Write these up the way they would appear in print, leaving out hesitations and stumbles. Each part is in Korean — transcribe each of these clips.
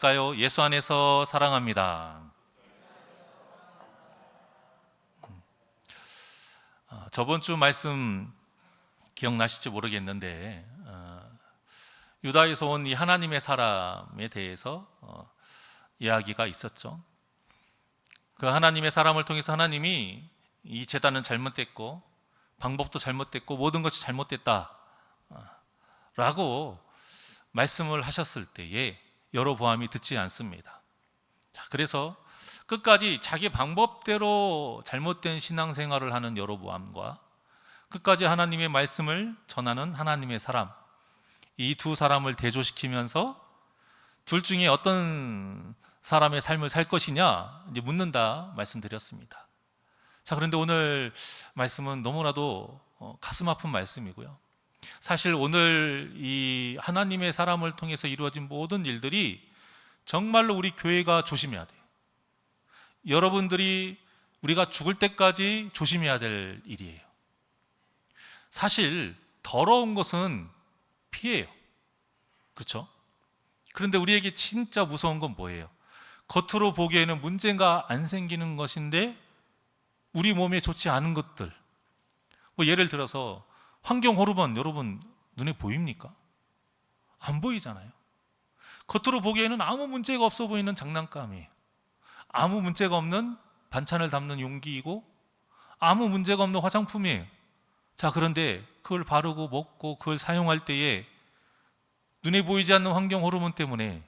가요? 예수 안에서 사랑합니다. 저번 주 말씀 기억나실지 모르겠는데 유다에서 온 이 하나님의 사람에 대해서 이야기가 있었죠. 그 하나님의 사람을 통해서 하나님이 이 제단은 잘못됐고 방법도 잘못됐고 모든 것이 잘못됐다 라고 말씀을 하셨을 때에 여로보암이 듣지 않습니다. 그래서 끝까지 자기 방법대로 잘못된 신앙생활을 하는 여로보암과 끝까지 하나님의 말씀을 전하는 하나님의 사람, 이 두 사람을 대조시키면서 둘 중에 어떤 사람의 삶을 살 것이냐 이제 묻는다 말씀드렸습니다. 자, 그런데 오늘 말씀은 너무나도 가슴 아픈 말씀이고요. 사실 오늘 이 하나님의 사람을 통해서 이루어진 모든 일들이 정말로 우리 교회가 조심해야 돼요. 여러분들이 우리가 죽을 때까지 조심해야 될 일이에요. 사실 더러운 것은 피해요. 그렇죠? 그런데 우리에게 진짜 무서운 건 뭐예요? 겉으로 보기에는 문제가 안 생기는 것인데 우리 몸에 좋지 않은 것들, 예를 들어서 환경 호르몬, 여러분 눈에 보입니까? 안 보이잖아요. 겉으로 보기에는 아무 문제가 없어 보이는 장난감이에요. 아무 문제가 없는 반찬을 담는 용기이고 아무 문제가 없는 화장품이에요. 자, 그런데 그걸 바르고 먹고 그걸 사용할 때에 눈에 보이지 않는 환경 호르몬 때문에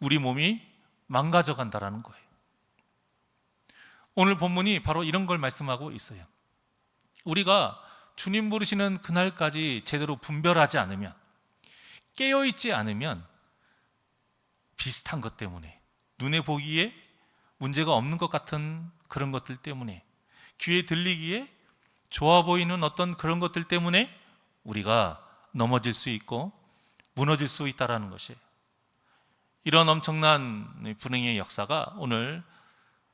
우리 몸이 망가져 간다라는 거예요. 오늘 본문이 바로 이런 걸 말씀하고 있어요. 우리가 주님 부르시는 그날까지 제대로 분별하지 않으면, 깨어있지 않으면 비슷한 것 때문에, 눈에 보기에 문제가 없는 것 같은 그런 것들 때문에, 귀에 들리기에 좋아 보이는 어떤 그런 것들 때문에 우리가 넘어질 수 있고 무너질 수 있다는 것이에요. 이런 엄청난 불행의 역사가 오늘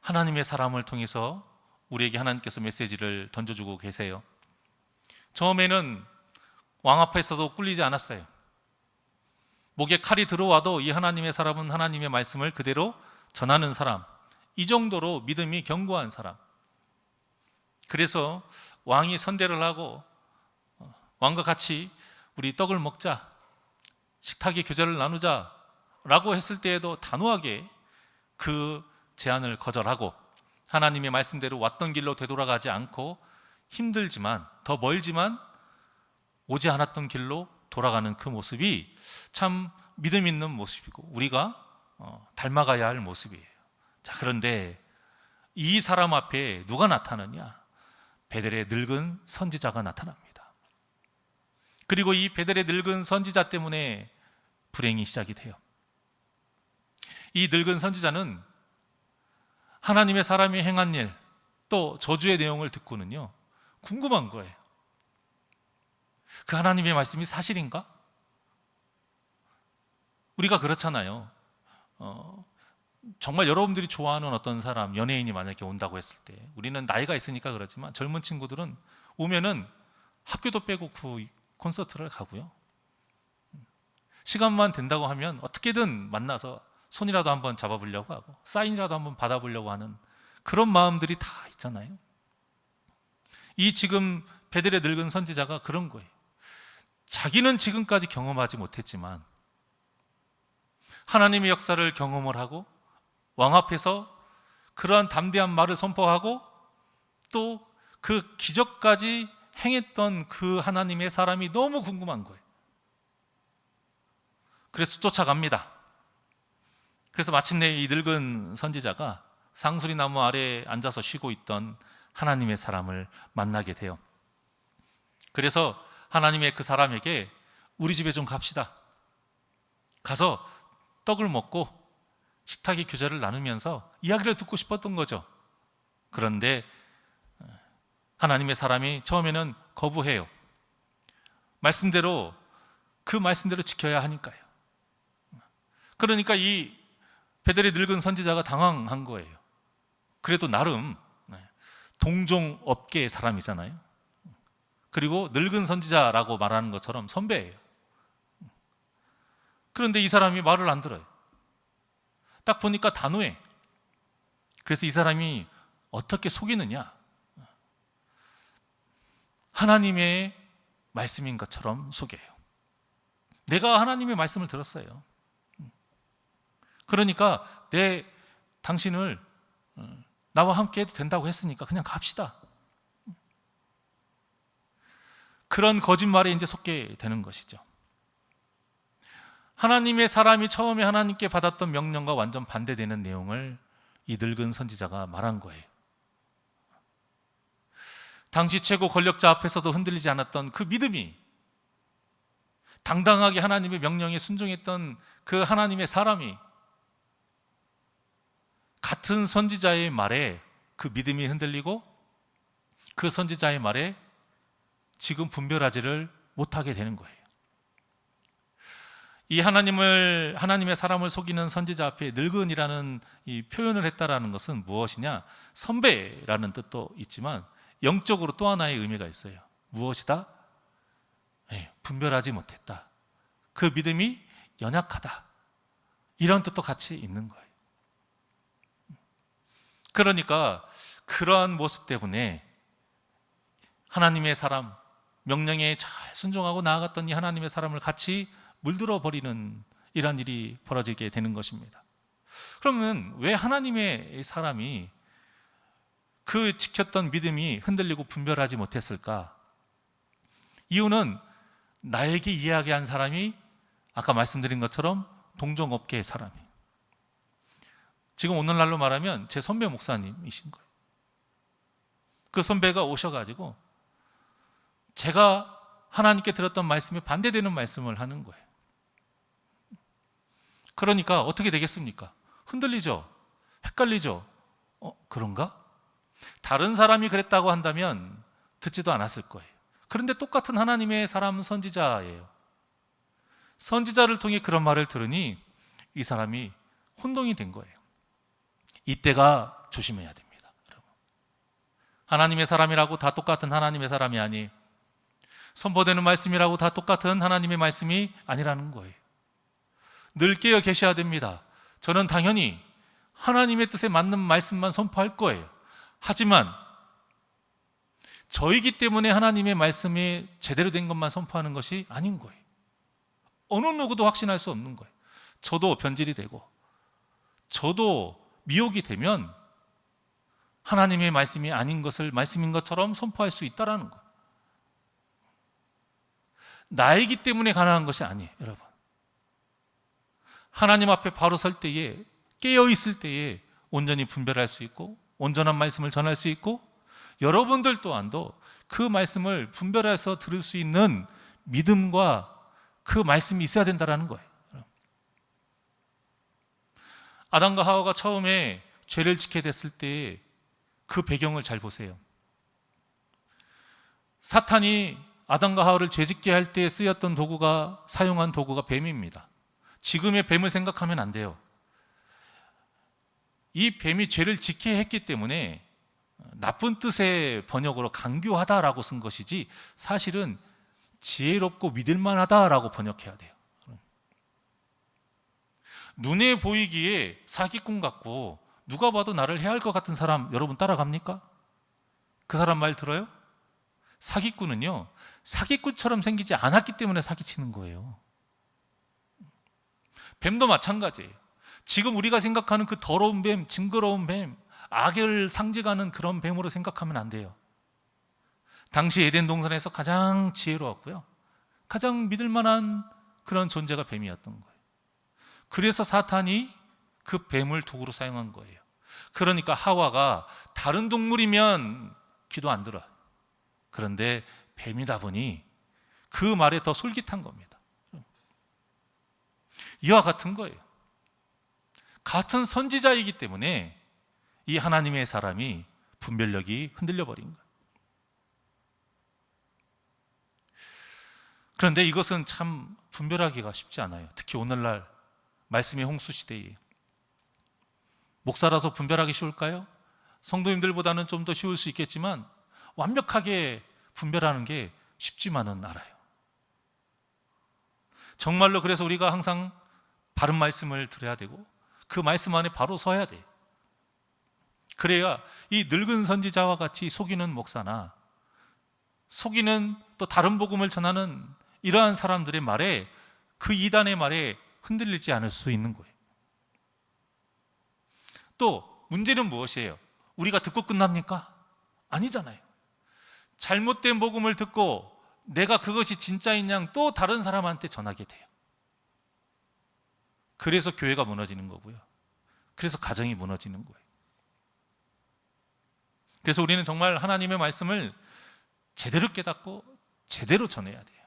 하나님의 사람을 통해서 우리에게 하나님께서 메시지를 던져주고 계세요. 처음에는 왕 앞에서도 꿀리지 않았어요. 목에 칼이 들어와도 이 하나님의 사람은 하나님의 말씀을 그대로 전하는 사람, 이 정도로 믿음이 견고한 사람. 그래서 왕이 선대를 하고 왕과 같이 우리 떡을 먹자, 식탁의 교제를 나누자 라고 했을 때에도 단호하게 그 제안을 거절하고 하나님의 말씀대로 왔던 길로 되돌아가지 않고 힘들지만, 더 멀지만 오지 않았던 길로 돌아가는 그 모습이 참 믿음 있는 모습이고 우리가 닮아가야 할 모습이에요. 자, 그런데 이 사람 앞에 누가 나타나냐? 베델의 늙은 선지자가 나타납니다. 그리고 이 베델의 늙은 선지자 때문에 불행이 시작이 돼요. 이 늙은 선지자는 하나님의 사람이 행한 일, 또 저주의 내용을 듣고는요, 궁금한 거예요. 그 하나님의 말씀이 사실인가? 우리가 그렇잖아요. 정말 여러분들이 좋아하는 어떤 사람, 연예인이 만약에 온다고 했을 때, 우리는 나이가 있으니까 그렇지만 젊은 친구들은 오면은 학교도 빼고 그 콘서트를 가고요, 시간만 된다고 하면 어떻게든 만나서 손이라도 한번 잡아보려고 하고 사인이라도 한번 받아보려고 하는 그런 마음들이 다 있잖아요. 이 지금 베델의 늙은 선지자가 그런 거예요. 자기는 지금까지 경험하지 못했지만 하나님의 역사를 경험을 하고 왕 앞에서 그러한 담대한 말을 선포하고 또 그 기적까지 행했던 그 하나님의 사람이 너무 궁금한 거예요. 그래서 쫓아갑니다. 그래서 마침내 이 늙은 선지자가 상수리 나무 아래에 앉아서 쉬고 있던 하나님의 사람을 만나게 돼요. 그래서 하나님의 그 사람에게 우리 집에 좀 갑시다. 가서 떡을 먹고 식탁의 교제를 나누면서 이야기를 듣고 싶었던 거죠. 그런데 하나님의 사람이 처음에는 거부해요. 그 말씀대로 지켜야 하니까요. 그러니까 이 베델의 늙은 선지자가 당황한 거예요. 그래도 나름 동종 업계의 사람이잖아요. 그리고 늙은 선지자라고 말하는 것처럼 선배예요. 그런데 이 사람이 말을 안 들어요. 딱 보니까 단호해. 그래서 이 사람이 어떻게 속이느냐? 하나님의 말씀인 것처럼 속여요. 내가 하나님의 말씀을 들었어요. 그러니까 당신을 나와 함께 해도 된다고 했으니까 그냥 갑시다. 그런 거짓말에 이제 속게 되는 것이죠. 하나님의 사람이 처음에 하나님께 받았던 명령과 완전 반대되는 내용을 이 늙은 선지자가 말한 거예요. 당시 최고 권력자 앞에서도 흔들리지 않았던 그 믿음이, 당당하게 하나님의 명령에 순종했던 그 하나님의 사람이 같은 선지자의 말에 그 믿음이 흔들리고 그 선지자의 말에 지금 분별하지를 못하게 되는 거예요. 이 하나님의 사람을 속이는 선지자 앞에 늙은이라는 이 표현을 했다라는 것은 무엇이냐? 선배라는 뜻도 있지만 영적으로 또 하나의 의미가 있어요. 무엇이다? 분별하지 못했다. 그 믿음이 연약하다. 이런 뜻도 같이 있는 거예요. 그러니까 그러한 모습 때문에 하나님의 사람, 명령에 잘 순종하고 나아갔던 이 하나님의 사람을 같이 물들어 버리는 이런 일이 벌어지게 되는 것입니다. 그러면 왜 하나님의 사람이 그 지켰던 믿음이 흔들리고 분별하지 못했을까? 이유는 나에게 이야기한 사람이 아까 말씀드린 것처럼 동종업계의 사람이, 지금 오늘날로 말하면 제 선배 목사님이신 거예요. 그 선배가 오셔가지고 제가 하나님께 들었던 말씀에 반대되는 말씀을 하는 거예요. 그러니까 어떻게 되겠습니까? 흔들리죠? 헷갈리죠? 그런가? 다른 사람이 그랬다고 한다면 듣지도 않았을 거예요. 그런데 똑같은 하나님의 사람 선지자예요. 선지자를 통해 그런 말을 들으니 이 사람이 혼동이 된 거예요. 이때가 조심해야 됩니다, 여러분. 하나님의 사람이라고 다 똑같은 하나님의 사람이 아니, 선포되는 말씀이라고 다 똑같은 하나님의 말씀이 아니라는 거예요. 늘 깨어 계셔야 됩니다. 저는 당연히 하나님의 뜻에 맞는 말씀만 선포할 거예요. 하지만 저이기 때문에 하나님의 말씀이 제대로 된 것만 선포하는 것이 아닌 거예요. 어느 누구도 확신할 수 없는 거예요. 저도 변질이 되고 저도 미혹이 되면 하나님의 말씀이 아닌 것을 말씀인 것처럼 선포할 수 있다는 거예요. 나이기 때문에 가능한 것이 아니에요, 여러분. 하나님 앞에 바로 설 때에, 깨어있을 때에 온전히 분별할 수 있고 온전한 말씀을 전할 수 있고 여러분들 또한도 그 말씀을 분별해서 들을 수 있는 믿음과 그 말씀이 있어야 된다는 거예요. 아담과 하와가 처음에 죄를 짓게 됐을 때 그 배경을 잘 보세요. 사탄이 아담과 하와를 죄짓게 할 때 쓰였던 도구가, 사용한 도구가 뱀입니다. 지금의 뱀을 생각하면 안 돼요. 이 뱀이 죄를 짓게 했기 때문에 나쁜 뜻의 번역으로 강교하다라고 쓴 것이지 사실은 지혜롭고 믿을만하다라고 번역해야 돼요. 눈에 보이기에 사기꾼 같고 누가 봐도 나를 해할 것 같은 사람 여러분 따라갑니까? 그 사람 말 들어요? 사기꾼은요, 사기꾼처럼 생기지 않았기 때문에 사기치는 거예요. 뱀도 마찬가지예요. 지금 우리가 생각하는 그 더러운 뱀, 징그러운 뱀, 악을 상징하는 그런 뱀으로 생각하면 안 돼요. 당시 에덴 동산에서 가장 지혜로웠고요, 가장 믿을 만한 그런 존재가 뱀이었던 거예요. 그래서 사탄이 그 뱀을 도구로 사용한 거예요. 그러니까 하와가 다른 동물이면 귀도 안 들어요. 그런데 뱀이다 보니 그 말에 더 솔깃한 겁니다. 이와 같은 거예요. 같은 선지자이기 때문에 이 하나님의 사람이 분별력이 흔들려 버린 거예요. 그런데 이것은 참 분별하기가 쉽지 않아요. 특히 오늘날 말씀의 홍수 시대에. 목사라서 분별하기 쉬울까요? 성도님들보다는 좀 더 쉬울 수 있겠지만 완벽하게 분별하는 게 쉽지만은 않아요. 정말로 그래서 우리가 항상 바른 말씀을 들어야 되고 그 말씀 안에 바로 서야 돼요. 그래야 이 늙은 선지자와 같이 속이는 목사나 속이는 또 다른 복음을 전하는 이러한 사람들의 말에, 그 이단의 말에 흔들리지 않을 수 있는 거예요. 또 문제는 무엇이에요? 우리가 듣고 끝납니까? 아니잖아요. 잘못된 복음을 듣고 내가 그것이 진짜인 양 또 다른 사람한테 전하게 돼요. 그래서 교회가 무너지는 거고요. 그래서 가정이 무너지는 거예요. 그래서 우리는 정말 하나님의 말씀을 제대로 깨닫고 제대로 전해야 돼요.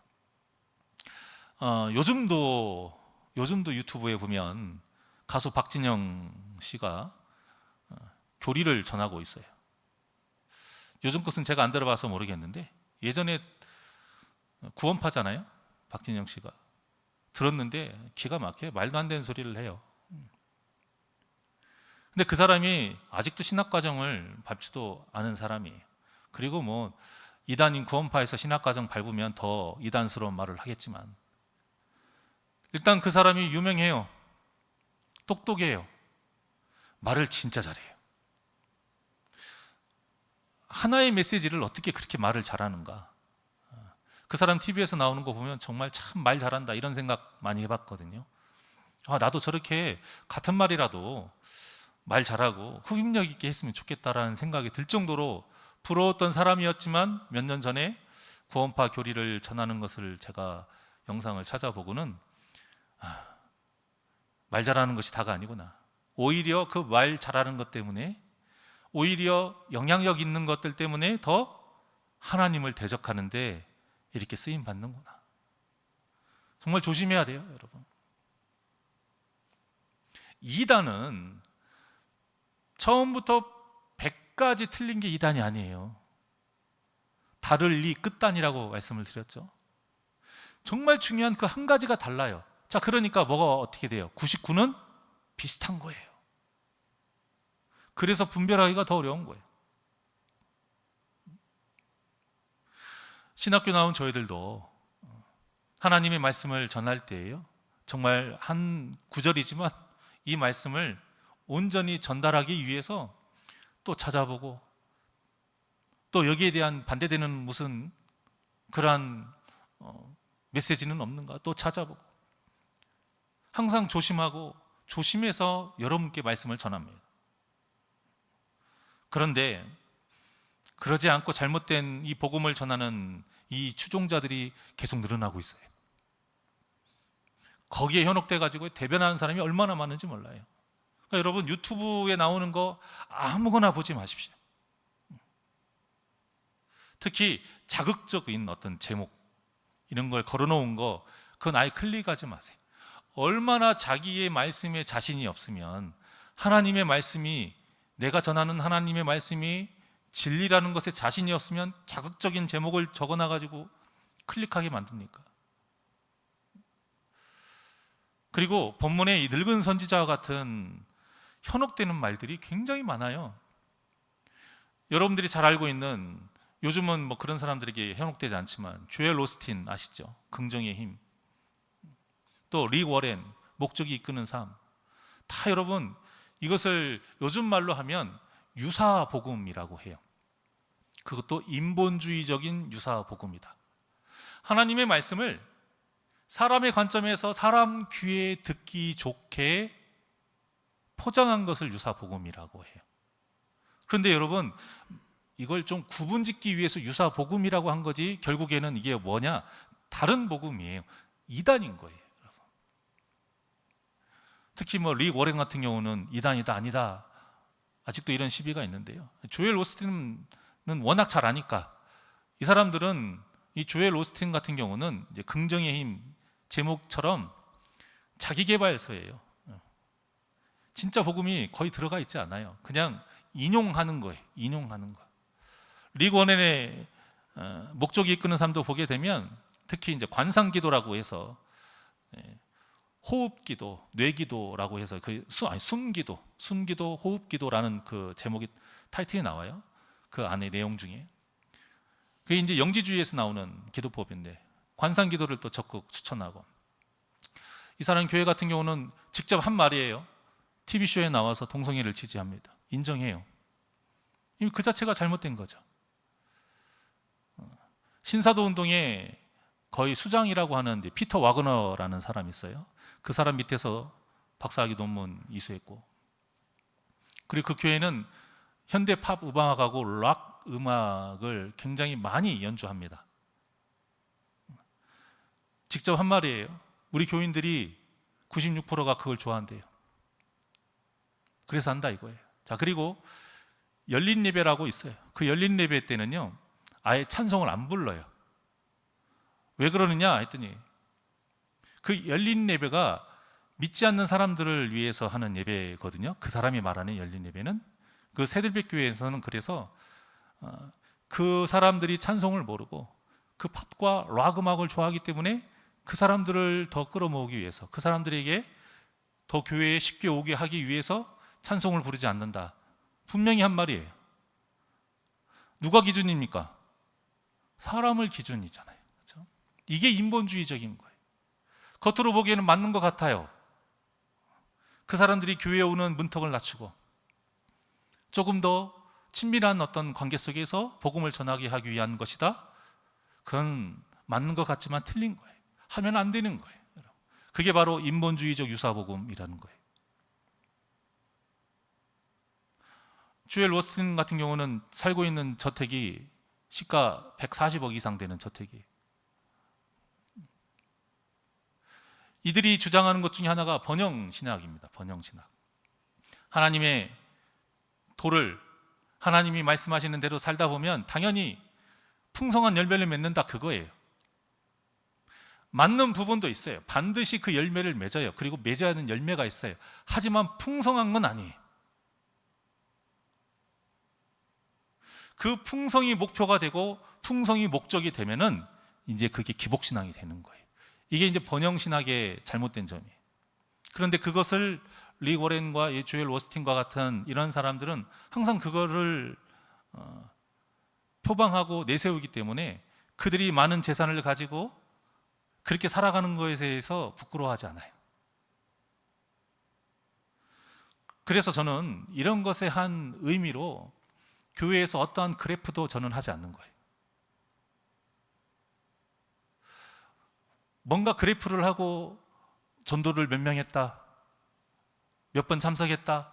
요즘도 유튜브에 보면 가수 박진영 씨가 교리를 전하고 있어요. 요즘 것은 제가 안 들어봐서 모르겠는데, 예전에 구원파잖아요, 박진영 씨가. 들었는데 기가 막혀요. 말도 안 되는 소리를 해요. 근데 그 사람이 아직도 신학과정을 밟지도 않은 사람이에요. 그리고 뭐 이단인 구원파에서 신학과정 밟으면 더 이단스러운 말을 하겠지만, 일단 그 사람이 유명해요. 똑똑해요. 말을 진짜 잘해요. 하나의 메시지를 어떻게 그렇게 말을 잘하는가. 그 사람 TV에서 나오는 거 보면 정말 참 말 잘한다 이런 생각 많이 해봤거든요. 나도 저렇게 같은 말이라도 말 잘하고 흡입력 있게 했으면 좋겠다라는 생각이 들 정도로 부러웠던 사람이었지만, 몇 년 전에 구원파 교리를 전하는 것을 제가 영상을 찾아보고는 말 잘하는 것이 다가 아니구나. 오히려 그 말 잘하는 것 때문에, 오히려 영향력 있는 것들 때문에 더 하나님을 대적하는데 이렇게 쓰임 받는구나. 정말 조심해야 돼요, 여러분. 이단은 처음부터 100가지 틀린 게 이단이 아니에요. 다를 리 끝단이라고 말씀을 드렸죠. 정말 중요한 그 한 가지가 달라요. 자, 그러니까 뭐가 어떻게 돼요? 99는 비슷한 거예요. 그래서 분별하기가 더 어려운 거예요. 신학교 나온 저희들도 하나님의 말씀을 전할 때에요, 정말 한 구절이지만 이 말씀을 온전히 전달하기 위해서 또 찾아보고, 또 여기에 대한 반대되는 무슨 그러한 메시지는 없는가 또 찾아보고, 항상 조심하고 조심해서 여러분께 말씀을 전합니다. 그런데 그러지 않고 잘못된 이 복음을 전하는 이 추종자들이 계속 늘어나고 있어요. 거기에 현혹돼 가지고 대변하는 사람이 얼마나 많은지 몰라요. 그러니까 여러분, 유튜브에 나오는 거 아무거나 보지 마십시오. 특히 자극적인 어떤 제목 이런 걸 걸어놓은 거, 그건 아예 클릭하지 마세요. 얼마나 자기의 말씀에 자신이 없으면, 하나님의 말씀이, 내가 전하는 하나님의 말씀이 진리라는 것에 자신이 없으면 자극적인 제목을 적어놔가지고 클릭하게 만듭니까? 그리고 본문에 이 늙은 선지자와 같은 현혹되는 말들이 굉장히 많아요. 여러분들이 잘 알고 있는, 요즘은 뭐 그런 사람들에게 현혹되지 않지만, 조엘 오스틴 아시죠? 긍정의 힘. 또 릭 워렌, 목적이 이끄는 삶. 다 여러분, 이것을 요즘 말로 하면 유사복음이라고 해요. 그것도 인본주의적인 유사복음이다. 하나님의 말씀을 사람의 관점에서 사람 귀에 듣기 좋게 포장한 것을 유사복음이라고 해요. 그런데 여러분, 이걸 좀 구분짓기 위해서 유사복음이라고 한 거지, 결국에는 이게 뭐냐? 다른 복음이에요. 이단인 거예요, 여러분. 특히 뭐 릭 워렌 같은 경우는 이단이다 아니다, 아직도 이런 시비가 있는데요. 조엘 오스틴은 워낙 잘 아니까, 이 사람들은, 이 조엘 오스틴 같은 경우는 이제 긍정의 힘 제목처럼 자기계발서예요. 진짜 복음이 거의 들어가 있지 않아요. 그냥 인용하는 거예요. 인용하는 거. 릭 워렌의 목적이 이끄는 삶도 보게 되면, 특히 이제 관상기도라고 해서 호흡기도, 뇌기도라고 해서 숨기도, 호흡기도라는 그 제목이, 타이틀이 나와요. 그 안에 내용 중에. 그게 이제 영지주의에서 나오는 기도법인데, 관상기도를 또 적극 추천하고, 이 사람 교회 같은 경우는 직접 한 말이에요. TV쇼에 나와서 동성애를 지지합니다. 인정해요. 이미 그 자체가 잘못된 거죠. 신사도 운동에 거의 수장이라고 하는 피터 와그너라는 사람이 있어요. 그 사람 밑에서 박사학위 논문 이수했고, 그리고 그 교회는 현대 팝 음악하고 락 음악을 굉장히 많이 연주합니다. 직접 한 말이에요. 우리 교인들이 96%가 그걸 좋아한대요. 그래서 한다 이거예요. 자, 그리고 열린 예배라고 있어요. 그 열린 예배 때는요, 아예 찬송을 안 불러요. 왜 그러느냐 했더니, 그 열린 예배가 믿지 않는 사람들을 위해서 하는 예배거든요. 그 사람이 말하는 열린 예배는. 그 새들백 교회에서는 그래서 그 사람들이 찬송을 모르고 그 팝과 락 음악을 좋아하기 때문에 그 사람들을 더 끌어모으기 위해서, 그 사람들에게 더 교회에 쉽게 오게 하기 위해서 찬송을 부르지 않는다. 분명히 한 말이에요. 누가 기준입니까? 사람을 기준이잖아요. 그렇죠? 이게 인본주의적인 거예요. 겉으로 보기에는 맞는 것 같아요. 그 사람들이 교회에 오는 문턱을 낮추고 조금 더 친밀한 어떤 관계 속에서 복음을 전하게 하기 위한 것이다. 그건 맞는 것 같지만 틀린 거예요. 하면 안 되는 거예요. 그게 바로 인본주의적 유사복음이라는 거예요. 조엘 오스틴 같은 경우는 살고 있는 저택이 시가 140억 이상 되는 저택이에요. 이들이 주장하는 것 중에 하나가 번영신학입니다. 번영신학. 하나님의 도를 하나님이 말씀하시는 대로 살다 보면 당연히 풍성한 열매를 맺는다, 그거예요. 맞는 부분도 있어요. 반드시 그 열매를 맺어요. 그리고 맺어야 하는 열매가 있어요. 하지만 풍성한 건 아니에요. 그 풍성이 목표가 되고 풍성이 목적이 되면은 이제 그게 기복신앙이 되는 거예요. 이게 이제 번영신학의 잘못된 점이에요. 그런데 그것을 리 워렌과 조엘 오스틴과 같은 이런 사람들은 항상 그거를 표방하고 내세우기 때문에 그들이 많은 재산을 가지고 그렇게 살아가는 것에 대해서 부끄러워하지 않아요. 그래서 저는 이런 것에 한 의미로 교회에서 어떠한 그래프도 저는 하지 않는 거예요. 뭔가 그래프를 하고 전도를 몇 명 했다, 몇 번 참석했다,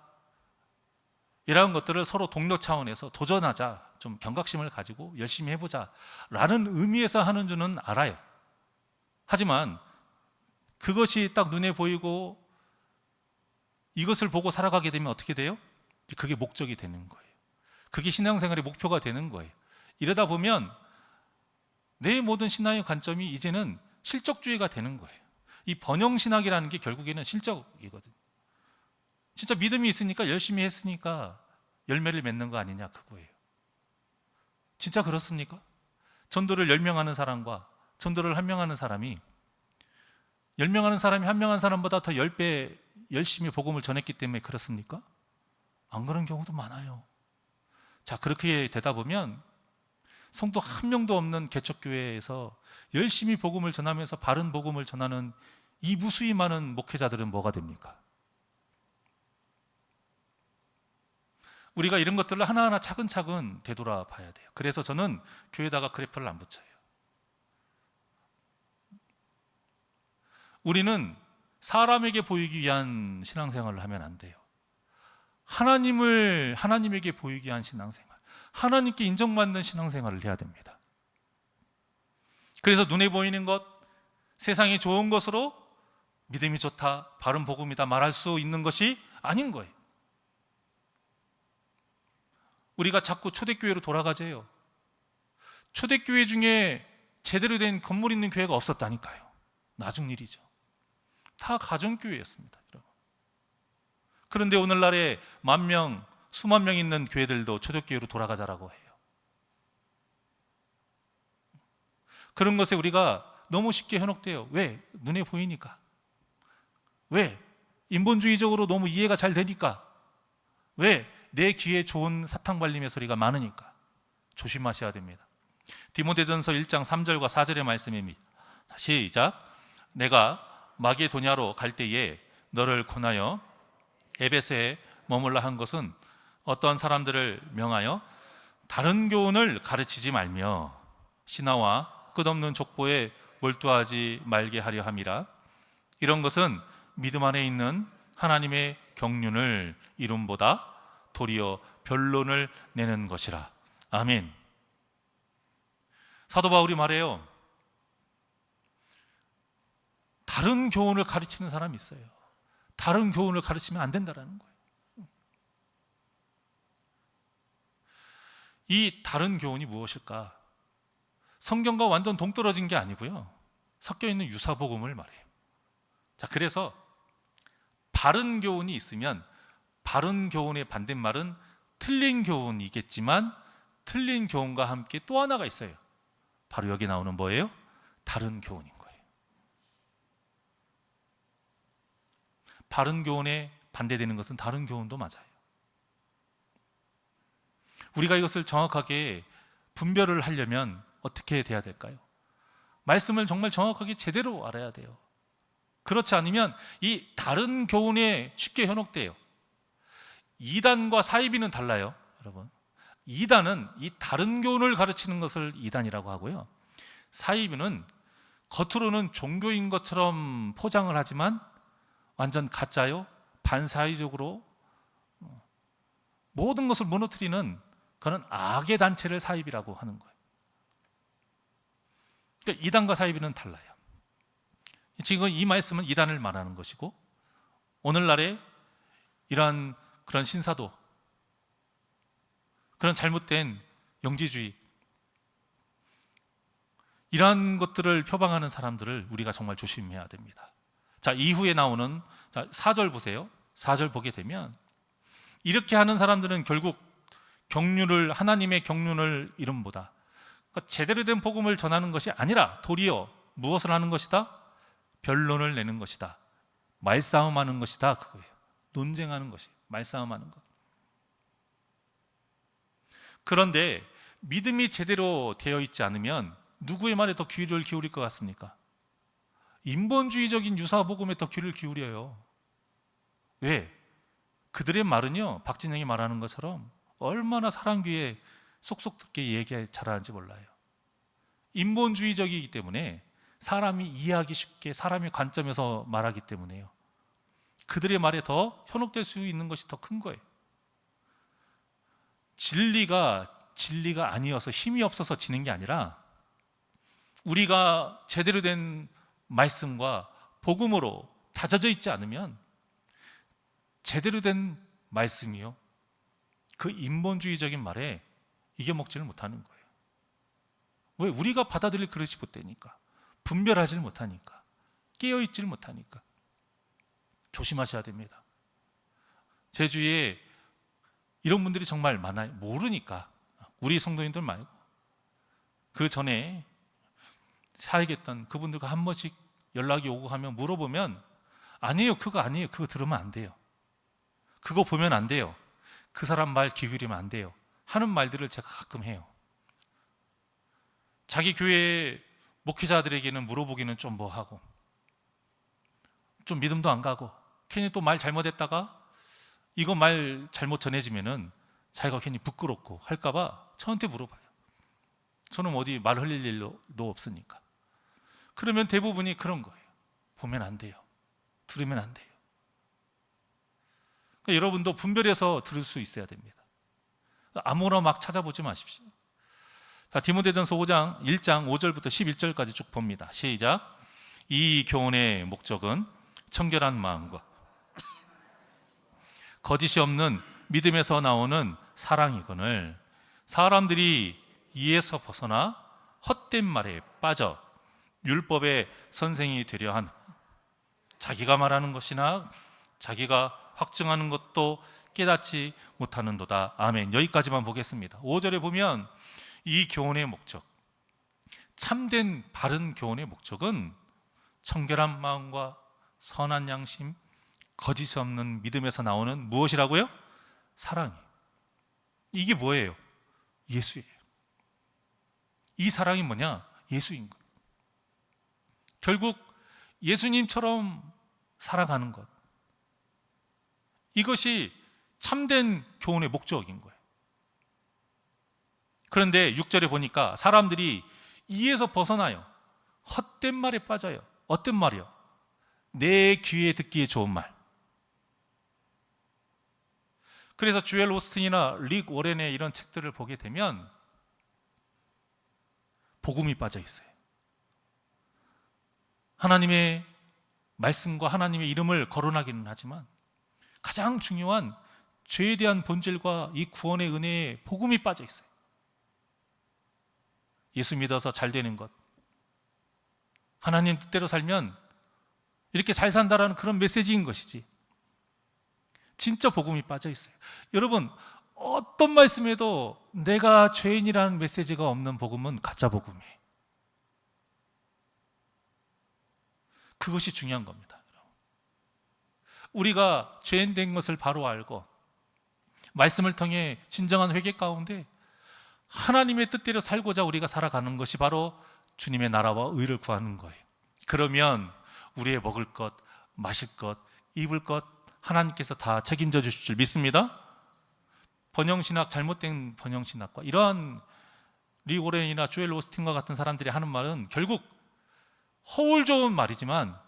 이런 것들을 서로 동료 차원에서 도전하자, 좀 경각심을 가지고 열심히 해보자 라는 의미에서 하는 줄은 알아요. 하지만 그것이 딱 눈에 보이고 이것을 보고 살아가게 되면 어떻게 돼요? 그게 목적이 되는 거예요. 그게 신앙생활의 목표가 되는 거예요. 이러다 보면 내 모든 신앙의 관점이 이제는 실적주의가 되는 거예요. 이 번영신학이라는 게 결국에는 실적이거든요. 진짜 믿음이 있으니까 열심히 했으니까 열매를 맺는 거 아니냐, 그거예요. 진짜 그렇습니까? 전도를 10명 하는 사람과 전도를 1명 하는 사람이 10명 하는 사람이 1명 한 사람보다 더 10배 열심히 복음을 전했기 때문에 그렇습니까? 안 그런 경우도 많아요. 자, 그렇게 되다 보면 성도 한 명도 없는 개척교회에서 열심히 복음을 전하면서 바른 복음을 전하는 이 무수히 많은 목회자들은 뭐가 됩니까? 우리가 이런 것들을 하나하나 차근차근 되돌아봐야 돼요. 그래서 저는 교회에다가 그래프를 안 붙여요. 우리는 사람에게 보이기 위한 신앙생활을 하면 안 돼요. 하나님에게 보이기 위한 신앙생활, 하나님께 인정받는 신앙생활을 해야 됩니다. 그래서 눈에 보이는 것, 세상이 좋은 것으로 믿음이 좋다, 바른 복음이다 말할 수 있는 것이 아닌 거예요. 우리가 자꾸 초대교회로 돌아가재요. 초대교회 중에 제대로 된 건물 있는 교회가 없었다니까요. 나중 일이죠. 다 가정교회였습니다, 여러분. 그런데 오늘날에 10,000명, 수만 명 있는 교회들도 초대교회로 돌아가자라고 해요. 그런 것에 우리가 너무 쉽게 현혹돼요. 왜? 눈에 보이니까. 왜? 인본주의적으로 너무 이해가 잘 되니까. 왜? 내 귀에 좋은 사탕발림의 소리가 많으니까. 조심하셔야 됩니다. 디모데전서 1장 3절과 4절의 말씀입니다. 시작. 내가 마게도냐로 갈 때에 너를 권하여 에베소에 머물라 한 것은 어떠한 사람들을 명하여 다른 교훈을 가르치지 말며 신하와 끝없는 족보에 몰두하지 말게 하려 함이라. 이런 것은 믿음 안에 있는 하나님의 경륜을 이룸보다 도리어 변론을 내는 것이라. 아멘. 사도 바울이 말해요. 다른 교훈을 가르치는 사람이 있어요. 다른 교훈을 가르치면 안 된다라는 거예요. 이 다른 교훈이 무엇일까? 성경과 완전 동떨어진 게 아니고요, 섞여 있는 유사복음을 말해요. 자, 그래서 바른 교훈이 있으면 바른 교훈의 반대말은 틀린 교훈이겠지만 틀린 교훈과 함께 또 하나가 있어요. 바로 여기 나오는 뭐예요? 다른 교훈인 거예요. 바른 교훈에 반대되는 것은 다른 교훈도 맞아요. 우리가 이것을 정확하게 분별을 하려면 어떻게 돼야 될까요? 말씀을 정말 정확하게 제대로 알아야 돼요. 그렇지 않으면 이 다른 교훈에 쉽게 현혹돼요. 이단과 사이비는 달라요, 여러분. 이단은 이 다른 교훈을 가르치는 것을 이단이라고 하고요, 사이비는 겉으로는 종교인 것처럼 포장을 하지만 완전 가짜요, 반사회적으로 모든 것을 무너뜨리는 그런 악의 단체를 사이비라고 하는 거예요. 그러니까 이단과 사이비는 달라요. 지금 이 말씀은 이단을 말하는 것이고, 오늘날의 이러한 그런 신사도, 그런 잘못된 영지주의, 이러한 것들을 표방하는 사람들을 우리가 정말 조심해야 됩니다. 자, 이후에 나오는 4절 보세요. 4절 보게 되면 이렇게 하는 사람들은 결국 하나님의 경륜을 이름보다, 그러니까 제대로 된 복음을 전하는 것이 아니라 도리어 무엇을 하는 것이다? 변론을 내는 것이다. 말싸움하는 것이다. 그거예요. 논쟁하는 것이, 말싸움하는 것. 그런데 믿음이 제대로 되어 있지 않으면 누구의 말에 더 귀를 기울일 것 같습니까? 인본주의적인 유사복음에 더 귀를 기울여요. 왜? 그들의 말은요, 박진영이 말하는 것처럼 얼마나 사람 귀에 쏙쏙 듣게 얘기 잘하는지 몰라요. 인본주의적이기 때문에 사람이 이해하기 쉽게 사람의 관점에서 말하기 때문에요. 그들의 말에 더 현혹될 수 있는 것이 더 큰 거예요. 진리가 아니어서 힘이 없어서 지는 게 아니라 우리가 제대로 된 말씀과 복음으로 다져져 있지 않으면 제대로 된 말씀이요, 그 인본주의적인 말에 이겨먹지를 못하는 거예요. 왜? 우리가 받아들일 그릇이 못되니까, 분별하지를 못하니까, 깨어있지를 못하니까. 조심하셔야 됩니다. 제 주위에 이런 분들이 정말 많아요. 모르니까. 우리 성도님들 말고 그 전에 사역했던 그분들과 한 번씩 연락이 오고 하면 물어보면, 아니에요, 그거 아니에요, 그거 들으면 안 돼요, 그거 보면 안 돼요, 그 사람 말 기울이면 안 돼요 하는 말들을 제가 가끔 해요. 자기 교회 목회자들에게는 물어보기는 좀 뭐하고, 좀 믿음도 안 가고, 괜히 또 말 잘못했다가 이거 말 잘못 전해지면은 자기가 괜히 부끄럽고 할까봐 저한테 물어봐요. 저는 어디 말 흘릴 일도 없으니까. 그러면 대부분이 그런 거예요. 보면 안 돼요, 들으면 안 돼요. 그러니까 여러분도 분별해서 들을 수 있어야 됩니다. 아무나 막 찾아보지 마십시오. 자, 디모데전서 1장 5절부터 11절까지 쭉 봅니다. 시작. 이 교훈의 목적은 청결한 마음과 거짓이 없는 믿음에서 나오는 사랑이거늘 사람들이 이에서 벗어나 헛된 말에 빠져 율법의 선생이 되려 한, 자기가 말하는 것이나 자기가 확증하는 것도 깨닫지 못하는도다. 아멘. 여기까지만 보겠습니다. 5절에 보면 이 교훈의 목적, 참된 바른 교훈의 목적은 청결한 마음과 선한 양심, 거짓이 없는 믿음에서 나오는 무엇이라고요? 사랑이에요. 이게 뭐예요? 예수예요. 이 사랑이 뭐냐? 예수인 거예요. 결국 예수님처럼 살아가는 것, 이것이 참된 교훈의 목적인 거예요. 그런데 6절에 보니까 사람들이 이에서 벗어나요. 헛된 말에 빠져요. 어떤 말이요? 내 귀에 듣기에 좋은 말. 그래서 주엘 오스틴이나 릭 워렌의 이런 책들을 보게 되면 복음이 빠져 있어요. 하나님의 말씀과 하나님의 이름을 거론하기는 하지만 가장 중요한 죄에 대한 본질과 이 구원의 은혜에 복음이 빠져 있어요. 예수 믿어서 잘 되는 것, 하나님 뜻대로 살면 이렇게 잘 산다라는 그런 메시지인 것이지, 진짜 복음이 빠져 있어요. 여러분, 어떤 말씀에도 내가 죄인이라는 메시지가 없는 복음은 가짜 복음이에요. 그것이 중요한 겁니다. 우리가 죄인 된 것을 바로 알고 말씀을 통해 진정한 회개 가운데 하나님의 뜻대로 살고자 우리가 살아가는 것이 바로 주님의 나라와 의를 구하는 거예요. 그러면 우리의 먹을 것, 마실 것, 입을 것 하나님께서 다 책임져 주실 줄 믿습니다. 번영신학, 잘못된 번영신학과 이러한 릭 워렌이나 조엘 오스틴과 같은 사람들이 하는 말은 결국 허울 좋은 말이지만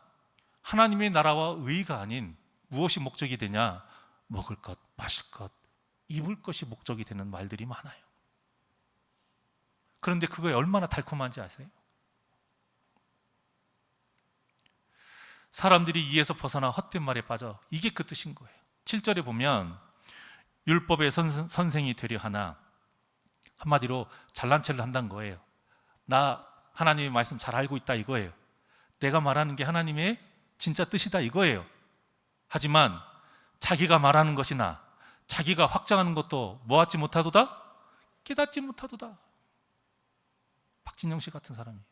하나님의 나라와 의가 아닌 무엇이 목적이 되냐? 먹을 것, 마실 것, 입을 것이 목적이 되는 말들이 많아요. 그런데 그거에 얼마나 달콤한지 아세요? 사람들이 이에서 벗어나 헛된 말에 빠져, 이게 그 뜻인 거예요. 7절에 보면 율법의 선생이 되려 하나, 한마디로 잘난 체를 한다는 거예요. 나 하나님의 말씀 잘 알고 있다 이거예요. 내가 말하는 게 하나님의 진짜 뜻이다 이거예요. 하지만 자기가 말하는 것이나 자기가 확장하는 것도 뭐하지 못하도다? 깨닫지 못하도다. 박진영 씨 같은 사람이에요.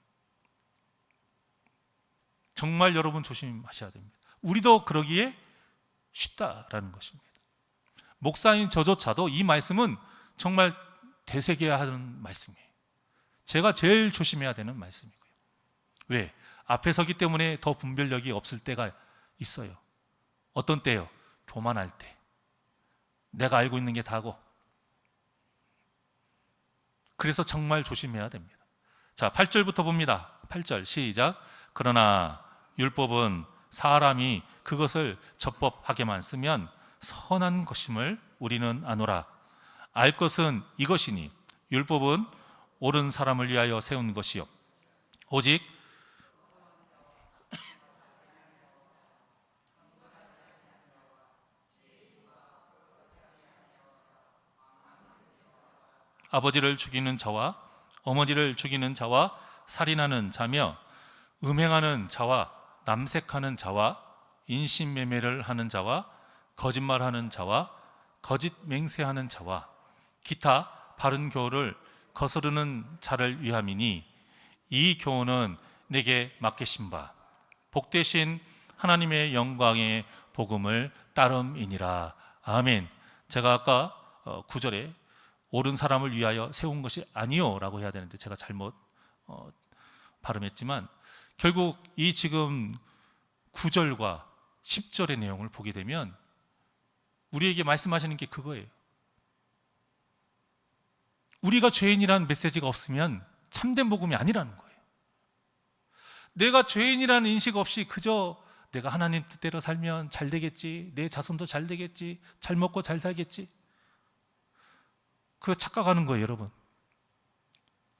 정말 여러분 조심하셔야 됩니다. 우리도 그러기에 쉽다라는 것입니다. 목사인 저조차도 이 말씀은 정말 되새겨야 하는 말씀이에요. 제가 제일 조심해야 되는 말씀이고요. 왜? 앞에 서기 때문에 더 분별력이 없을 때가 있어요. 어떤 때요? 교만할 때. 내가 알고 있는 게 다고. 그래서 정말 조심해야 됩니다. 자, 8절부터 봅니다. 8절 시작. 그러나 율법은 사람이 그것을 적법하게만 쓰면 선한 것임을 우리는 아노라. 알 것은 이것이니 율법은 옳은 사람을 위하여 세운 것이요 오직 아버지를 죽이는 자와 어머니를 죽이는 자와 살인하는 자며 음행하는 자와 남색하는 자와 인신매매를 하는 자와 거짓말하는 자와 거짓 맹세하는 자와 기타 바른 교훈을 거스르는 자를 위함이니 이 교훈은 내게 맡기신 바 복되신 하나님의 영광의 복음을 따름이니라. 아멘. 제가 아까 9절에 옳은 사람을 위하여 세운 것이 아니요 라고 해야 되는데 제가 잘못 발음했지만 결국 이 지금 9절과 10절의 내용을 보게 되면 우리에게 말씀하시는 게 그거예요. 우리가 죄인이라는 메시지가 없으면 참된 복음이 아니라는 거예요. 내가 죄인이라는 인식 없이 그저 내가 하나님 뜻대로 살면 잘 되겠지, 내 자손도 잘 되겠지, 잘 먹고 잘 살겠지, 그거 착각하는 거예요. 여러분,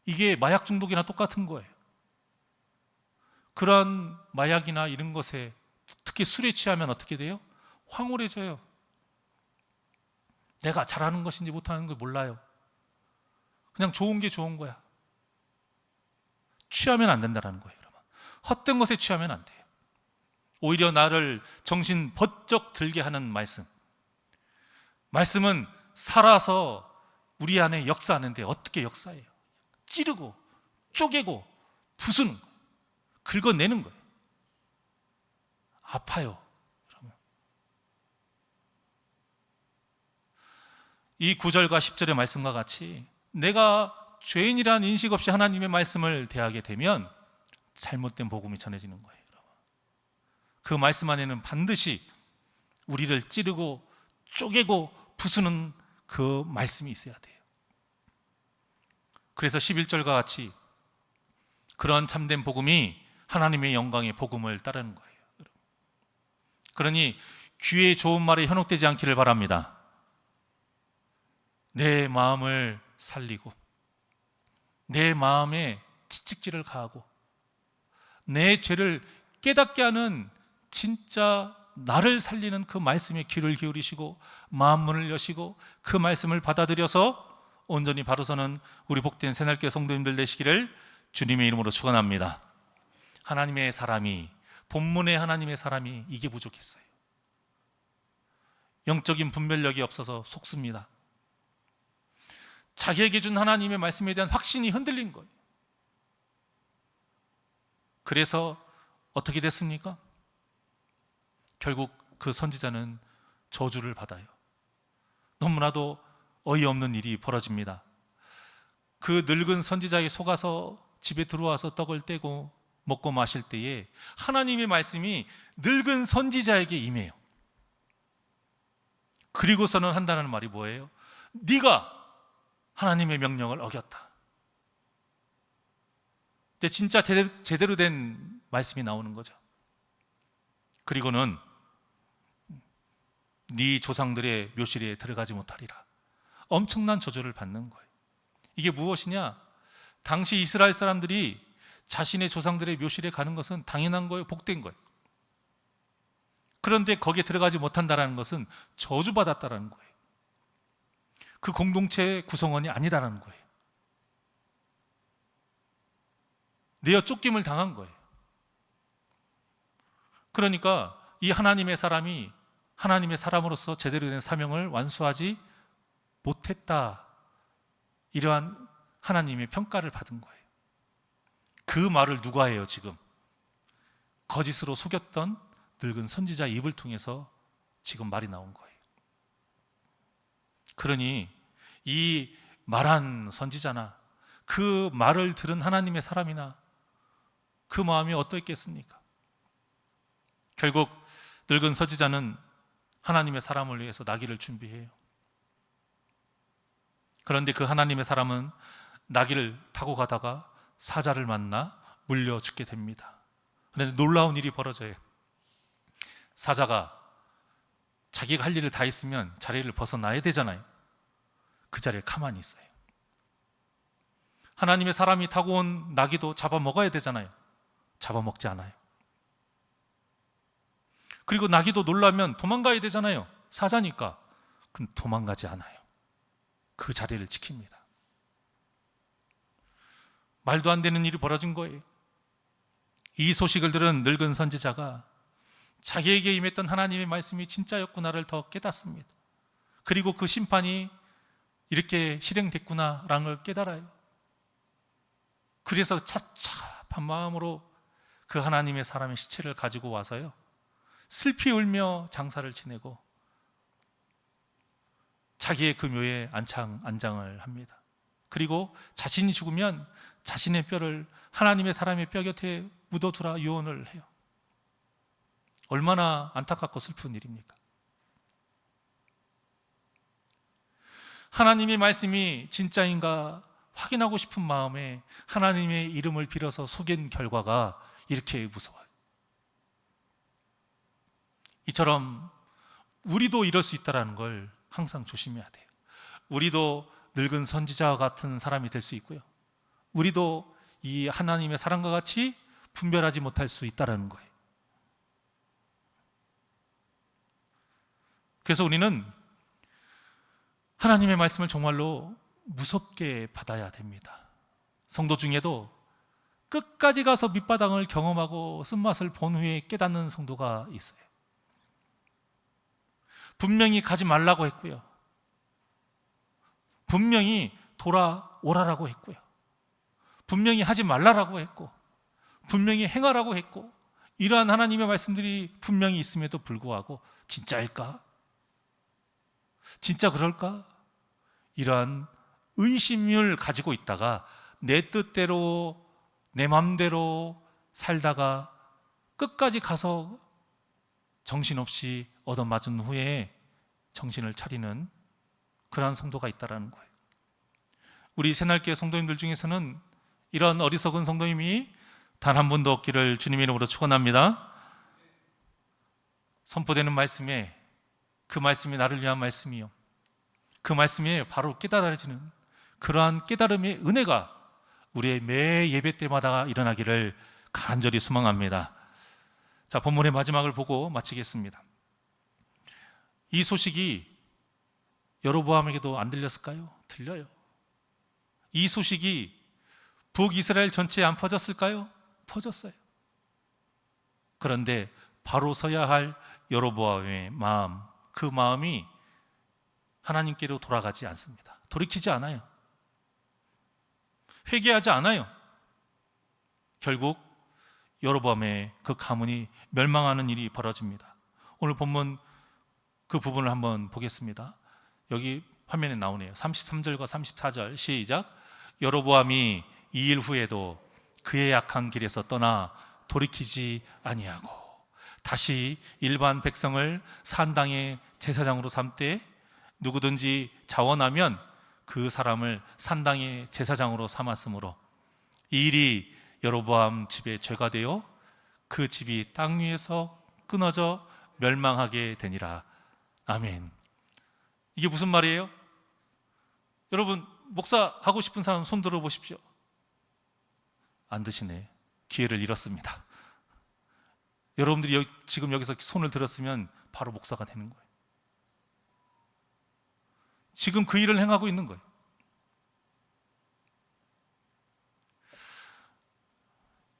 이게 마약 중독이나 똑같은 거예요. 그런 마약이나 이런 것에, 특히 술에 취하면 어떻게 돼요? 황홀해져요. 내가 잘하는 것인지 못하는 걸 몰라요. 그냥 좋은 게 좋은 거야. 취하면 안 된다는 거예요. 여러분, 헛된 것에 취하면 안 돼요. 오히려 나를 정신 번쩍 들게 하는 말씀은 살아서 우리 안에 역사하는데 어떻게 역사해요? 찌르고 쪼개고 부수는 거예요. 긁어내는 거예요. 아파요. 여러분, 이 9절과 10절의 말씀과 같이 내가 죄인이라는 인식 없이 하나님의 말씀을 대하게 되면 잘못된 복음이 전해지는 거예요. 여러분, 그 말씀 안에는 반드시 우리를 찌르고 쪼개고 부수는 그 말씀이 있어야 돼요. 그래서 11절과 같이 그러한 참된 복음이 하나님의 영광의 복음을 따르는 거예요. 그러니 귀에 좋은 말에 현혹되지 않기를 바랍니다. 내 마음을 살리고 내 마음에 채찍질을 가하고 내 죄를 깨닫게 하는 진짜 나를 살리는 그 말씀에 귀를 기울이시고 마음문을 여시고 그 말씀을 받아들여서 온전히 바로 서는 우리 복된 새날교회 성도님들 되시기를 주님의 이름으로 축원합니다. 하나님의 사람이, 본문의 하나님의 사람이 이게 부족했어요. 영적인 분별력이 없어서 속습니다. 자기에게 준 하나님의 말씀에 대한 확신이 흔들린 거예요. 그래서 어떻게 됐습니까? 결국 그 선지자는 저주를 받아요. 너무나도 어이없는 일이 벌어집니다. 그 늙은 선지자에 속아서 집에 들어와서 떡을 떼고 먹고 마실 때에 하나님의 말씀이 늙은 선지자에게 임해요. 그리고서는 한다는 말이 뭐예요? 네가 하나님의 명령을 어겼다. 근데 진짜 제대로 된 말씀이 나오는 거죠. 그리고는 네 조상들의 묘실에 들어가지 못하리라. 엄청난 저주를 받는 거예요. 이게 무엇이냐? 당시 이스라엘 사람들이 자신의 조상들의 묘실에 가는 것은 당연한 거예요. 복된 거예요. 그런데 거기에 들어가지 못한다는 것은 저주받았다는 거예요. 그 공동체의 구성원이 아니다라는 거예요. 내어 쫓김을 당한 거예요. 그러니까 이 하나님의 사람이 하나님의 사람으로서 제대로 된 사명을 완수하지 못했다, 이러한 하나님의 평가를 받은 거예요. 그 말을 누가 해요? 지금 거짓으로 속였던 늙은 선지자 입을 통해서 지금 말이 나온 거예요. 그러니 이 말한 선지자나 그 말을 들은 하나님의 사람이나 그 마음이 어떠했겠습니까? 결국 늙은 선지자는 하나님의 사람을 위해서 나귀를 준비해요. 그런데 그 하나님의 사람은 나귀를 타고 가다가 사자를 만나 물려 죽게 됩니다. 그런데 놀라운 일이 벌어져요. 사자가 자기가 할 일을 다 했으면 자리를 벗어나야 되잖아요. 그 자리에 가만히 있어요. 하나님의 사람이 타고 온 나귀도 잡아먹어야 되잖아요. 잡아먹지 않아요. 그리고 나귀도 놀라면 도망가야 되잖아요. 사자니까. 근데 도망가지 않아요. 그 자리를 지킵니다. 말도 안 되는 일이 벌어진 거예요. 이 소식을 들은 늙은 선지자가 자기에게 임했던 하나님의 말씀이 진짜였구나를 더 깨닫습니다. 그리고 그 심판이 이렇게 실행됐구나라는 걸 깨달아요. 그래서 찹찹한 마음으로 그 하나님의 사람의 시체를 가지고 와서요, 슬피 울며 장사를 지내고 자기의 그 묘에 안장을 합니다. 그리고 자신이 죽으면 자신의 뼈를 하나님의 사람의 뼈 곁에 묻어두라 유언을 해요. 얼마나 안타깝고 슬픈 일입니까? 하나님의 말씀이 진짜인가 확인하고 싶은 마음에 하나님의 이름을 빌어서 속인 결과가 이렇게 무서워요. 이처럼 우리도 이럴 수 있다는 걸 항상 조심해야 돼요. 우리도 늙은 선지자와 같은 사람이 될 수 있고요, 우리도 이 하나님의 사랑과 같이 분별하지 못할 수 있다는 거예요. 그래서 우리는 하나님의 말씀을 정말로 무섭게 받아야 됩니다. 성도 중에도 끝까지 가서 밑바닥을 경험하고 쓴맛을 본 후에 깨닫는 성도가 있어요. 분명히 가지 말라고 했고요, 분명히 돌아오라라고 했고요, 분명히 하지 말라라고 했고, 분명히 행하라고 했고, 이러한 하나님의 말씀들이 분명히 있음에도 불구하고 진짜일까? 진짜 그럴까? 이러한 의심을 가지고 있다가 내 뜻대로 내 맘대로 살다가 끝까지 가서 정신없이 얻어맞은 후에 정신을 차리는 그러한 성도가 있다라는 거예요. 우리 새날교회 성도님들 중에서는 이런 어리석은 성도님이 단 한 분도 없기를 주님의 이름으로 축원합니다. 선포되는 말씀에 그 말씀이 나를 위한 말씀이요, 그 말씀이 바로 깨달아지는 그러한 깨달음의 은혜가 우리의 매 예배 때마다 일어나기를 간절히 소망합니다. 자, 본문의 마지막을 보고 마치겠습니다. 이 소식이 여로보암에게도 안 들렸을까요? 들려요. 이 소식이 북이스라엘 전체에 안 퍼졌을까요? 퍼졌어요. 그런데 바로 서야 할 여로보암의 마음, 그 마음이 하나님께로 돌아가지 않습니다. 돌이키지 않아요. 회개하지 않아요. 결국 여로보암의 그 가문이 멸망하는 일이 벌어집니다. 오늘 본문 그 부분을 한번 보겠습니다. 여기 화면에 나오네요. 33절과 34절 시작. 여로보암이 이 일 후에도 그의 악한 길에서 떠나 돌이키지 아니하고 다시 일반 백성을 산당의 제사장으로 삼되 누구든지 자원하면 그 사람을 산당의 제사장으로 삼았으므로 이 일이 여로보암 집의 죄가 되어 그 집이 땅 위에서 끊어져 멸망하게 되니라. 아멘. 이게 무슨 말이에요? 여러분, 목사 하고 싶은 사람 손 들어 보십시오. 안 드시네. 기회를 잃었습니다. 여러분들이 지금 여기서 손을 들었으면 바로 목사가 되는 거예요. 지금 그 일을 행하고 있는 거예요.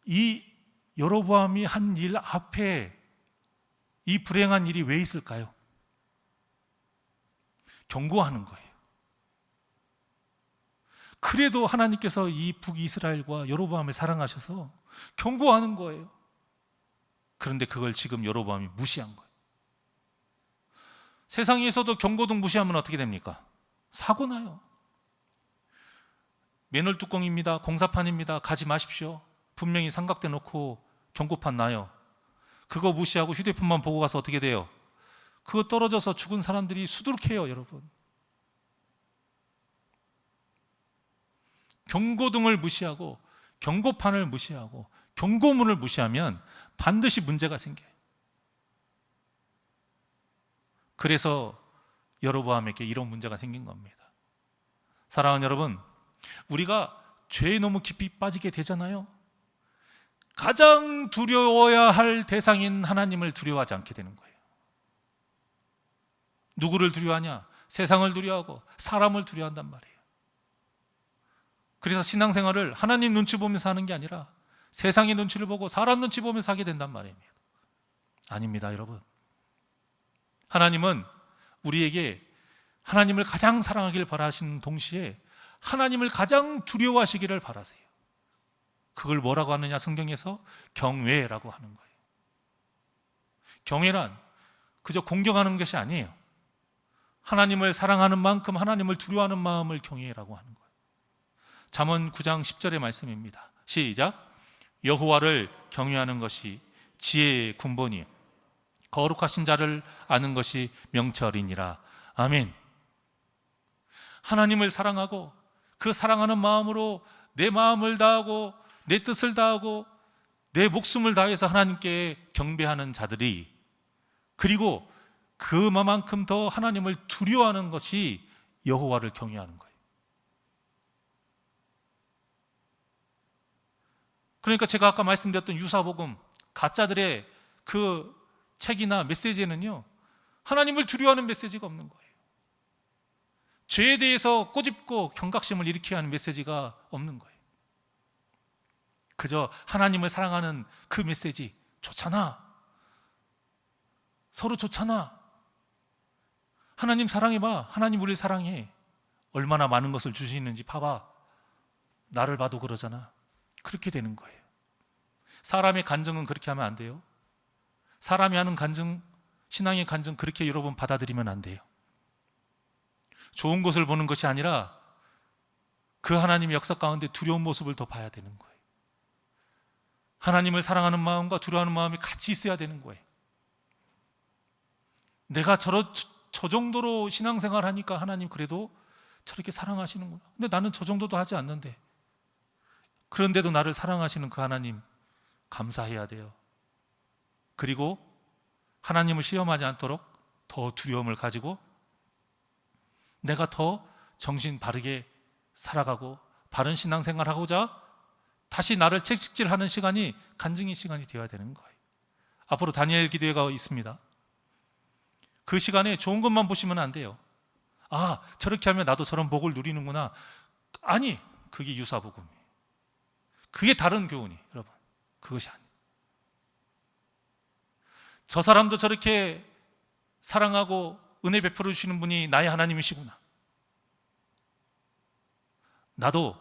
이 여로보암이 한 일 앞에 이 불행한 일이 왜 있을까요? 경고하는 거예요. 그래도 하나님께서 이 북이스라엘과 여로보암을 사랑하셔서 경고하는 거예요. 그런데 그걸 지금 여로보암이 무시한 거예요. 세상에서도 경고등 무시하면 어떻게 됩니까? 사고 나요. 맨홀 뚜껑입니다, 공사판입니다, 가지 마십시오. 분명히 삼각대 놓고 경고판 나요. 그거 무시하고 휴대폰만 보고 가서 어떻게 돼요? 그거 떨어져서 죽은 사람들이 수두룩해요. 여러분, 경고등을 무시하고 경고판을 무시하고 경고문을 무시하면 반드시 문제가 생겨요. 그래서 여로보암에게 이런 문제가 생긴 겁니다. 사랑하는 여러분, 우리가 죄에 너무 깊이 빠지게 되잖아요. 가장 두려워야 할 대상인 하나님을 두려워하지 않게 되는 거예요. 누구를 두려워하냐? 세상을 두려워하고 사람을 두려워한단 말이에요. 그래서 신앙생활을 하나님 눈치 보면서 하는 게 아니라 세상의 눈치를 보고 사람 눈치 보면서 하게 된단 말입니다. 아닙니다, 여러분. 하나님은 우리에게 하나님을 가장 사랑하기를 바라시는 동시에 하나님을 가장 두려워하시기를 바라세요. 그걸 뭐라고 하느냐? 성경에서 경외라고 하는 거예요. 경외란 그저 공경하는 것이 아니에요. 하나님을 사랑하는 만큼 하나님을 두려워하는 마음을 경외라고 하는 거예요. 잠언 9장 10절의 말씀입니다. 시작. 여호와를 경외하는 것이 지혜의 근본이요 거룩하신 자를 아는 것이 명철이니라. 아멘. 하나님을 사랑하고 그 사랑하는 마음으로 내 마음을 다하고 내 뜻을 다하고 내 목숨을 다해서 하나님께 경배하는 자들이, 그리고 그만큼 더 하나님을 두려워하는 것이 여호와를 경외하는 거예요. 그러니까 제가 아까 말씀드렸던 유사복음, 가짜들의 그 책이나 메시지에는요, 하나님을 두려워하는 메시지가 없는 거예요. 죄에 대해서 꼬집고 경각심을 일으켜야 하는 메시지가 없는 거예요. 그저 하나님을 사랑하는 그 메시지, 좋잖아, 서로 좋잖아, 하나님 사랑해봐, 하나님 우리를 사랑해, 얼마나 많은 것을 주시는지 봐봐, 나를 봐도 그러잖아. 그렇게 되는 거예요. 사람의 간증은 그렇게 하면 안 돼요. 사람이 하는 간증, 신앙의 간증, 그렇게 여러분 받아들이면 안 돼요. 좋은 것을 보는 것이 아니라 그 하나님의 역사 가운데 두려운 모습을 더 봐야 되는 거예요. 하나님을 사랑하는 마음과 두려워하는 마음이 같이 있어야 되는 거예요. 내가 저 정도로 신앙생활 하니까 하나님 그래도 저렇게 사랑하시는구나. 근데 나는 저 정도도 하지 않는데, 그런데도 나를 사랑하시는 그 하나님 감사해야 돼요. 그리고 하나님을 시험하지 않도록 더 두려움을 가지고 내가 더 정신 바르게 살아가고 바른 신앙생활하고자 다시 나를 채찍질하는 시간이 간증의 시간이 되어야 되는 거예요. 앞으로 다니엘 기도회가 있습니다. 그 시간에 좋은 것만 보시면 안 돼요. 아, 저렇게 하면 나도 저런 복을 누리는구나. 아니, 그게 유사복음이에요. 그게 다른 교훈이에요, 여러분. 그것이 아니에요. 저 사람도 저렇게 사랑하고 은혜 베풀어 주시는 분이 나의 하나님이시구나. 나도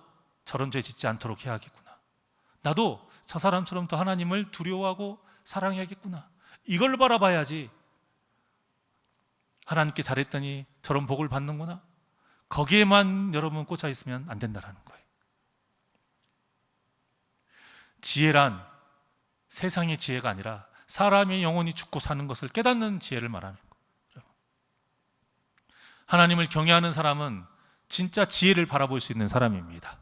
저런 죄 짓지 않도록 해야겠구나. 나도 저 사람처럼 더 하나님을 두려워하고 사랑해야겠구나. 이걸 바라봐야지 하나님께 잘했더니 저런 복을 받는구나, 거기에만 여러분 꽂혀 있으면 안 된다는 거예요. 지혜란 세상의 지혜가 아니라 사람의 영혼이 죽고 사는 것을 깨닫는 지혜를 말하는 거예요. 하나님을 경외하는 사람은 진짜 지혜를 바라볼 수 있는 사람입니다.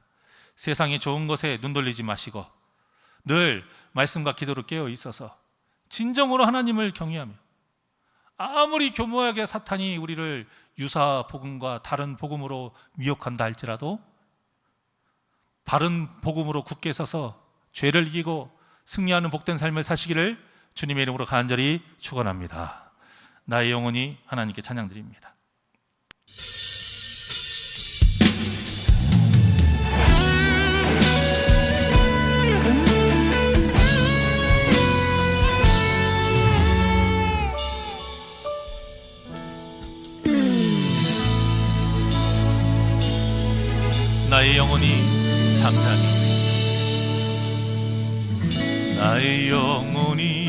세상의 좋은 것에 눈 돌리지 마시고 늘 말씀과 기도로 깨어 있어서 진정으로 하나님을 경외하며, 아무리 교묘하게 사탄이 우리를 유사 복음과 다른 복음으로 미혹한다 할지라도 바른 복음으로 굳게 서서 죄를 이기고 승리하는 복된 삶을 사시기를 주님의 이름으로 간절히 축원합니다. 나의 영혼이 하나님께 찬양드립니다. 나의 영혼이 잠잠히, 나의 영혼이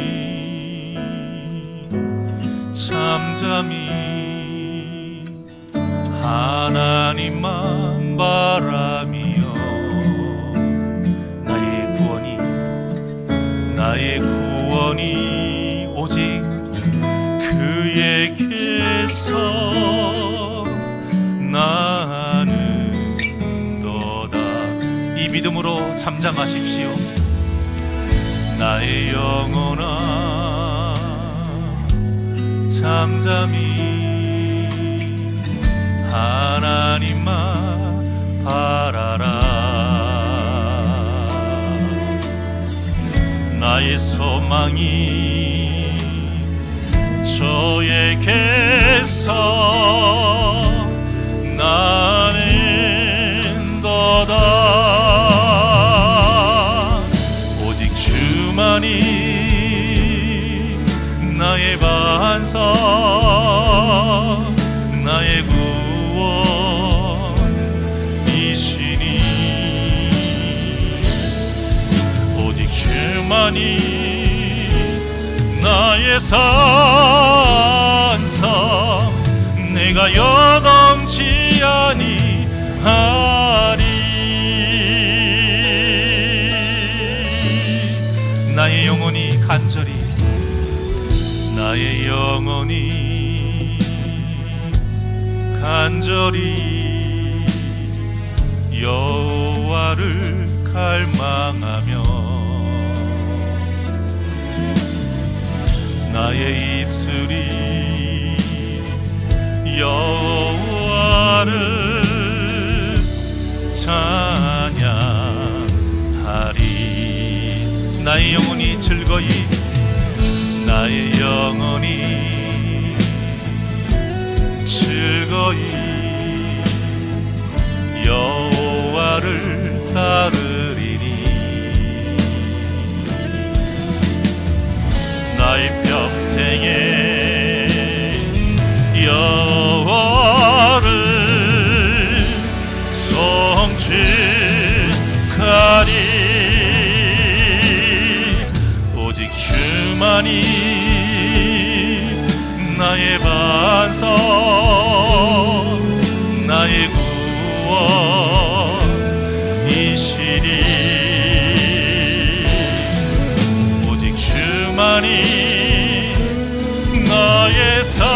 잠잠히 하나님만 바라며, 나의 구원이 오직 그에게서 나는 이 믿음으로 잠잠하십시오. 나의 영혼아 잠잠히 하나님만 바라라. 나의 소망이 저에게서 나는 너다. 주만이 나의 반석, 나의 구원이시니, 오직 주만이 나의 산성, 내가 여동치 아니하리. 나의 영혼이 간절히, 나의 영혼이 간절히 여호와를 갈망하며, 나의 입술이 여호와를 찬양하리. 나의 영혼이 즐거이, 나의 영혼이 즐거이 여호와를 따르리니. 나의 평생에 여호와를 송축하리. 주만이 나의 반석, 나의 구원이시리. 오직 주만이 나의 산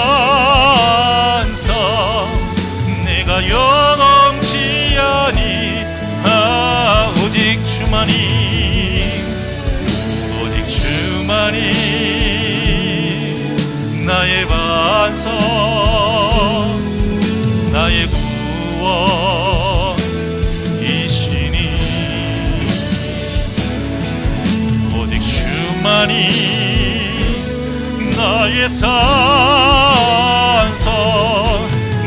주만이, 오직 주만이 나의 반석, 나의 구원이시니, 오직 주만이 나의 산성,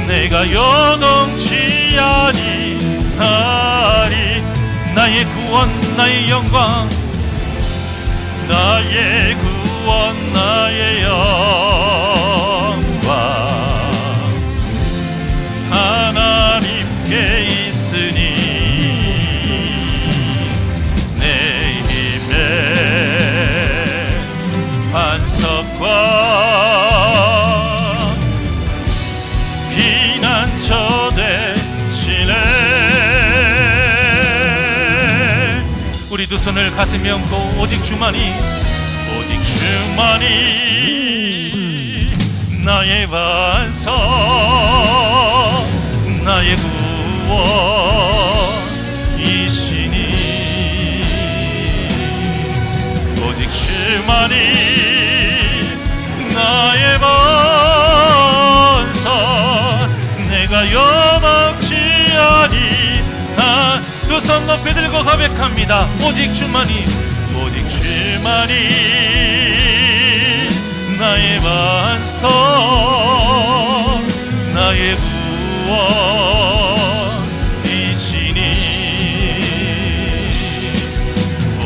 내가 요동치 아니하리. 나의 구원, 나의 영광, 나의 구원, 나의 영광, 하나님께 있으니 내 힘의 반석과 피난처 되시네. 우리 두 손을 가슴에 얹고 오직 주만이, 오직 주만이 나의 반석, 나의 구원이시니, 오직 주만이 나의 반석, 내가 요망치 아니하. 두 손 높이 들고 고백합니다. 오직 주만이, 오직 주만이 나의 반석, 나의 구원이시니,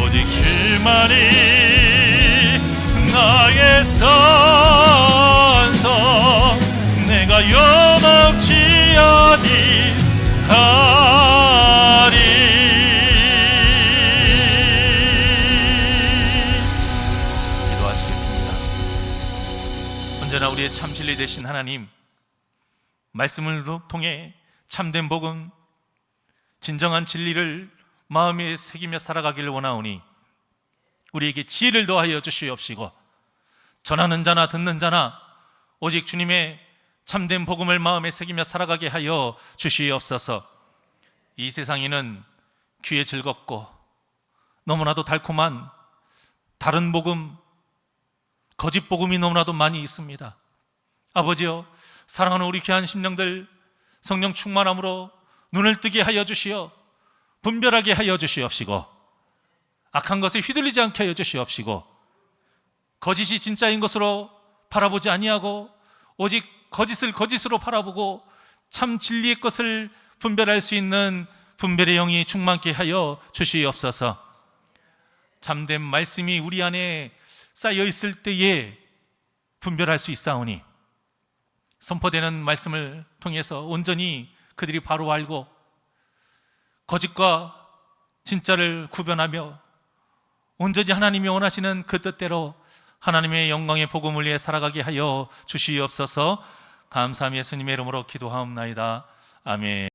오직 주만이 나의 산성, 내가 요망치 아니하리. 언제나 우리의 참 진리 되신 하나님, 말씀을 통해 참된 복음, 진정한 진리를 마음에 새기며 살아가기를 원하오니 우리에게 지혜를 더하여 주시옵시고, 전하는 자나 듣는 자나 오직 주님의 참된 복음을 마음에 새기며 살아가게 하여 주시옵소서. 이 세상에는 귀에 즐겁고 너무나도 달콤한 다른 복음, 거짓 복음이 너무나도 많이 있습니다. 아버지여, 사랑하는 우리 귀한 심령들 성령 충만함으로 눈을 뜨게 하여 주시어 분별하게 하여 주시옵시고, 악한 것에 휘둘리지 않게 하여 주시옵시고, 거짓이 진짜인 것으로 바라보지 아니하고 오직 거짓을 거짓으로 바라보고 참 진리의 것을 분별할 수 있는 분별의 영이 충만케 하여 주시옵소서. 참된 말씀이 우리 안에 쌓여 있을 때에 분별할 수 있사오니, 선포되는 말씀을 통해서 온전히 그들이 바로 알고 거짓과 진짜를 구별하며 온전히 하나님이 원하시는 그 뜻대로 하나님의 영광의 복음을 위해 살아가게 하여 주시옵소서. 감사함 예수님의 이름으로 기도하옵나이다. 아멘.